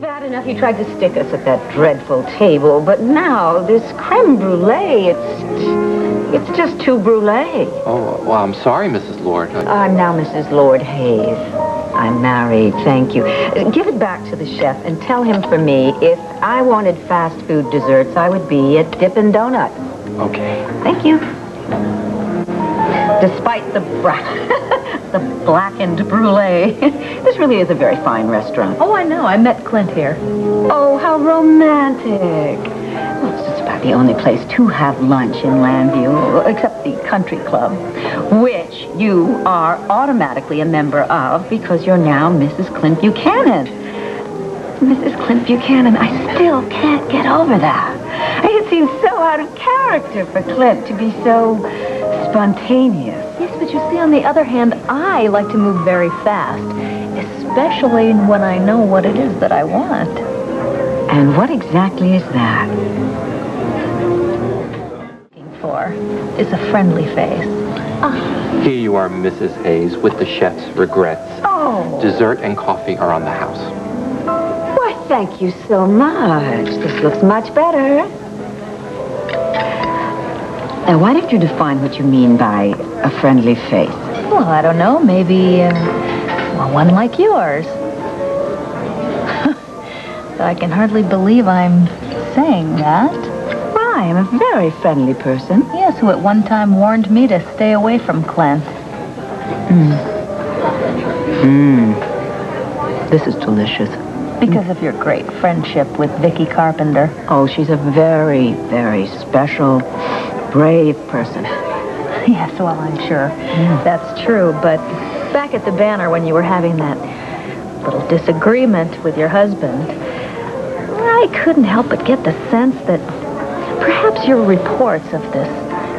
bad enough you tried to stick us at that dreadful table, but now this creme brulee, it's just too brulee. Oh, well, I'm sorry, Mrs. Lord. I'm now Mrs. Lord Hayes. I'm married, thank you. Give it back to the chef and tell him for me, if I wanted fast food desserts, I would be at Dippin' Donut. Okay. Thank you. Despite the blackened brulee. This really is a very fine restaurant. Oh, I know. I met Clint here. Oh, how romantic. Well, it's just about the only place to have lunch in Landview, except the country club, which you are automatically a member of because you're now Mrs. Clint Buchanan. Mrs. Clint Buchanan, I still can't get over that. It seems so out of character for Clint to be so spontaneous. Yes, but you see, on the other hand, I like to move very fast, especially when I know what it is that I want. And what exactly is that? Looking for is a friendly face. Here you are, Mrs. Hayes, with the chef's regrets. Oh. Dessert and coffee are on the house. Why, thank you so much. This looks much better. Now, why don't you define what you mean by a friendly face? Well, I don't know. Maybe, well, one like yours. But I can hardly believe I'm saying that. Why? I'm a very friendly person. Yes, who at one time warned me to stay away from Clint. This is delicious. Because of your great friendship with Vicky Carpenter. Oh, she's a very, very special, brave person. Yes, well, I'm sure that's true. But back at the Banner when you were having that little disagreement with your husband, I couldn't help but get the sense that perhaps your reports of this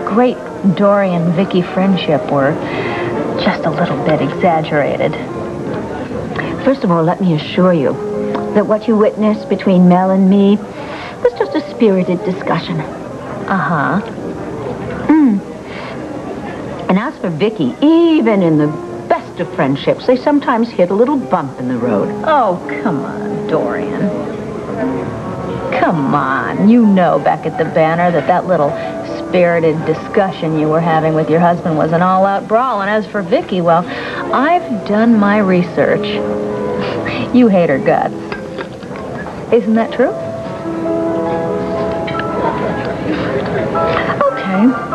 great Dorian-Vicky friendship were just a little bit exaggerated. First of all, let me assure you that what you witnessed between Mel and me was just a spirited discussion. Uh-huh. And as for Vicky, even in the best of friendships, they sometimes hit a little bump in the road. Oh, come on, Dorian. Come on. You know back at the Banner that little spirited discussion you were having with your husband was an all-out brawl. And as for Vicky, well, I've done my research. You hate her guts. Isn't that true? Okay.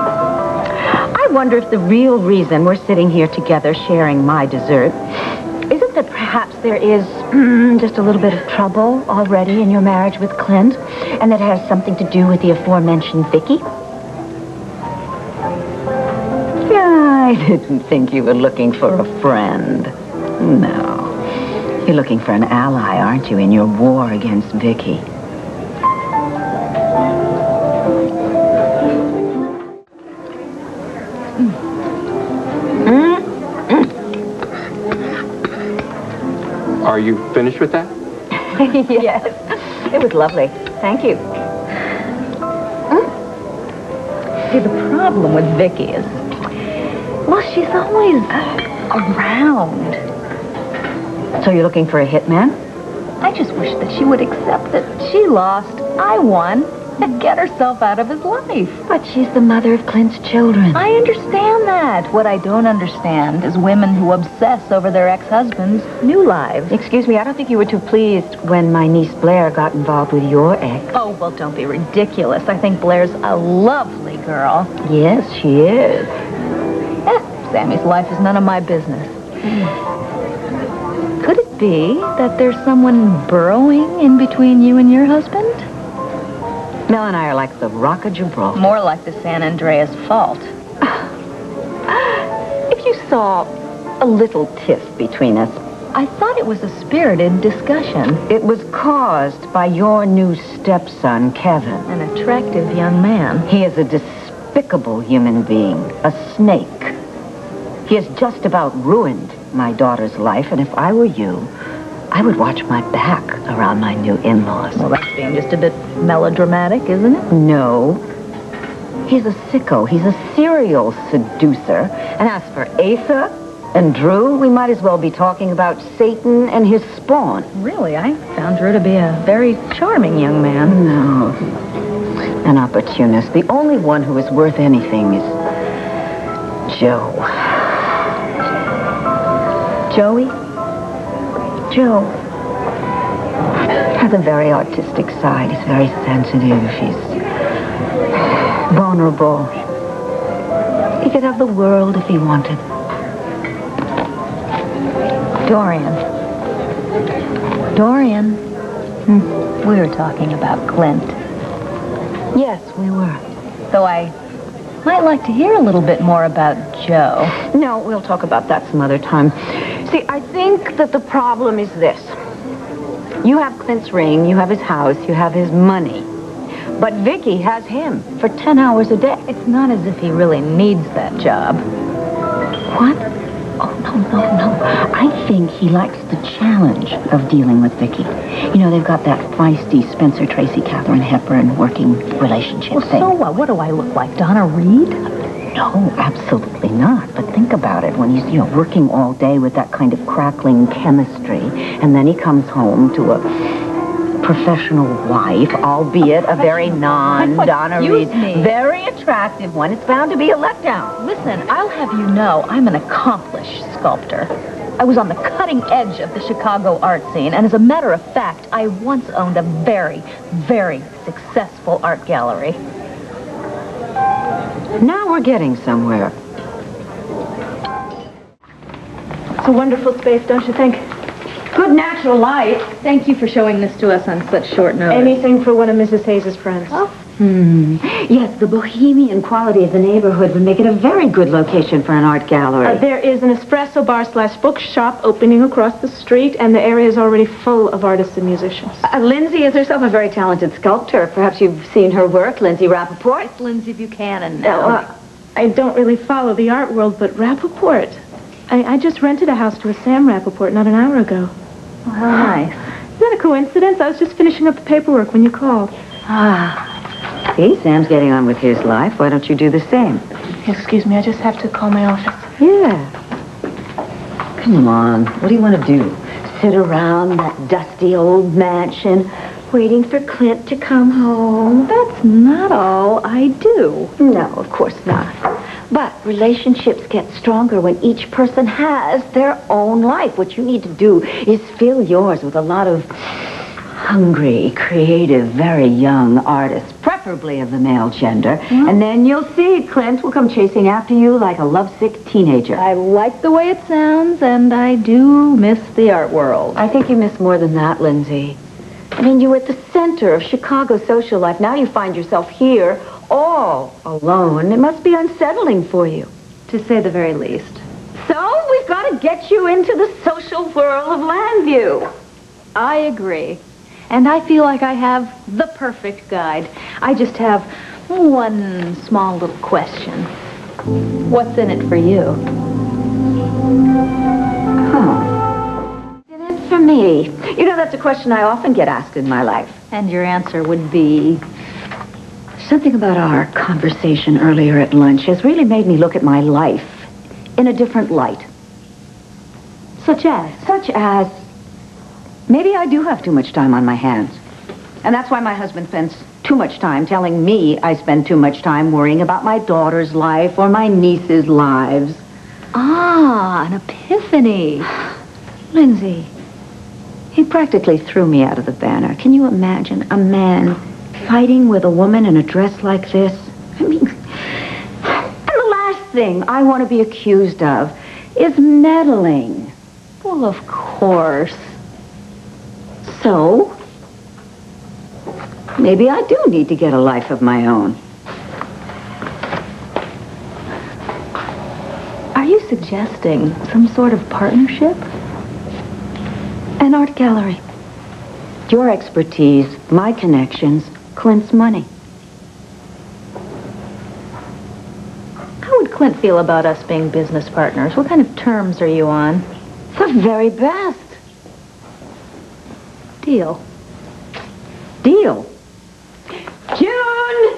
I wonder if the real reason we're sitting here together sharing my dessert isn't that perhaps there is just a little bit of trouble already in your marriage with Clint, and that has something to do with the aforementioned Vicky? I didn't think you were looking for a friend. No. You're looking for an ally, aren't you, in your war against Vicky? Are you finished with that? Yes. It was lovely. Thank you. See, the problem with Vicky is, well, she's always around. So you're looking for a hitman? I just wish that she would accept that she lost, I won, and get herself out of his life. But she's the mother of Clint's children. I understand that. What I don't understand is women who obsess over their ex-husbands' new lives. Excuse me, I don't think you were too pleased when my niece Blair got involved with your ex. Oh, well, don't be ridiculous. I think Blair's a lovely girl. Yes, she is. Sammy's life is none of my business. Could it be that there's someone burrowing in between you and your husband? Mel and I are like the Rock of Gibraltar. More like the San Andreas Fault. If you saw a little tiff between us, I thought it was a spirited discussion. it was caused by your new stepson, Kevin. An attractive young man. He is a despicable human being, a snake. He has just about ruined my daughter's life, and if I were you, I would watch my back around my new in-laws. Well, that's being just a bit melodramatic, isn't it? No. He's a sicko. He's a serial seducer. And as for Asa, And Drew, we might as well be talking about Satan and his spawn. Really, I found Drew to be a very charming young man. No. An opportunist. The only one who is worth anything is Joe. Joey? Joe has a very artistic side. He's very sensitive. He's vulnerable. He could have the world if he wanted. Dorian. Dorian. We were talking about Clint. Yes, we were. Though I might like to hear a little bit more about Joe. No, we'll talk about that some other time. See, I think that the problem is this. You have Clint's ring, you have his house, you have his money. But Vicky has him for 10 hours a day. It's not as if he really needs that job. What? Oh, no. I think he likes the challenge of dealing with Vicky. You know, they've got that feisty Spencer Tracy, Katharine Hepburn working relationship thing. So what? What do I look like, Donna Reed? No, absolutely not. But think about it. When he's, working all day with that kind of crackling chemistry, and then he comes home to a professional wife, albeit a very non-Donna Reed, very attractive one. It's bound to be a letdown. Listen, I'll have you know I'm an accomplished sculptor. I was on the cutting edge of the Chicago art scene, and as a matter of fact, I once owned a very, very successful art gallery. Now we're getting somewhere. It's a wonderful space, don't you think? Good natural light. Thank you for showing this to us on such short notice. Anything for one of Mrs. Hayes' friends. Oh. Yes, the bohemian quality of the neighborhood would make it a very good location for an art gallery. There is an espresso bar / bookshop opening across the street, and the area is already full of artists and musicians. Lindsay is herself a very talented sculptor. Perhaps you've seen her work, Lindsay Rappaport. It's Lindsay Buchanan now. I don't really follow the art world, but Rappaport. I just rented a house to a Sam Rappaport not an hour ago. Oh, how nice. Is that a coincidence? I was just finishing up the paperwork when you called. See, Sam's getting on with his life. Why don't you do the same? Excuse me, I just have to call my office. Yeah. Come on. What do you want to do? Sit around that dusty old mansion waiting for Clint to come home? That's not all I do. No, of course not. But relationships get stronger when each person has their own life. What you need to do is fill yours with a lot of hungry, creative, very young artists, preferably of the male gender. And then you'll see Clint will come chasing after you like a lovesick teenager. I like the way it sounds, and I do miss the art world. I think you miss more than that, Lindsay. I mean, you were at the center of Chicago social life. Now you find yourself here, all alone. It must be unsettling for you. To say the very least. So we've got to get you into the social whirl of Landview. I agree. And I feel like I have the perfect guide. I just have one small little question. What's in it for you? What's in it for me? You know, that's a question I often get asked in my life. And your answer would be? Something about our conversation earlier at lunch has really made me look at my life in a different light. Such as? Such as, maybe I do have too much time on my hands. And that's why my husband spends too much time telling me I spend too much time worrying about my daughter's life or my niece's lives. Ah, an epiphany. Lindsay, he practically threw me out of the banner. Can you imagine a man fighting with a woman in a dress like this? I mean, and the last thing I want to be accused of is meddling. Well, of course. So, maybe I do need to get a life of my own. Are you suggesting some sort of partnership? An art gallery. Your expertise, my connections, Clint's money. How would Clint feel about us being business partners? What kind of terms are you on? The very best. Deal. Deal. June!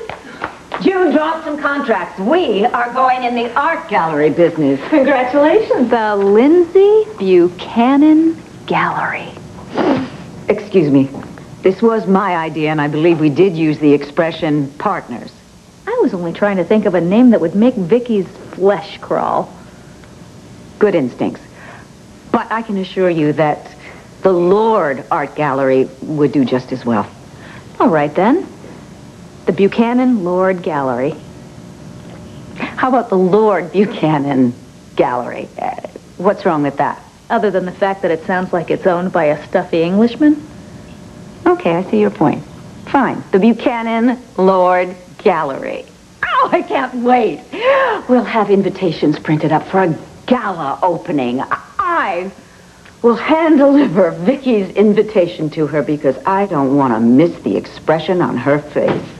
June dropped some contracts. We are going in the art gallery business. Congratulations. The Lindsay Buchanan Gallery. Excuse me. This was my idea, and I believe we did use the expression partners. I was only trying to think of a name that would make Vicky's flesh crawl. Good instincts. But I can assure you that the Lord Art Gallery would do just as well. All right, then. The Buchanan Lord Gallery. How about the Lord Buchanan Gallery? What's wrong with that? Other than the fact that it sounds like it's owned by a stuffy Englishman? Okay, I see your point. Fine. The Buchanan Lord Gallery. Oh, I can't wait. We'll have invitations printed up for a gala opening. I will hand-deliver Vicky's invitation to her because I don't want to miss the expression on her face.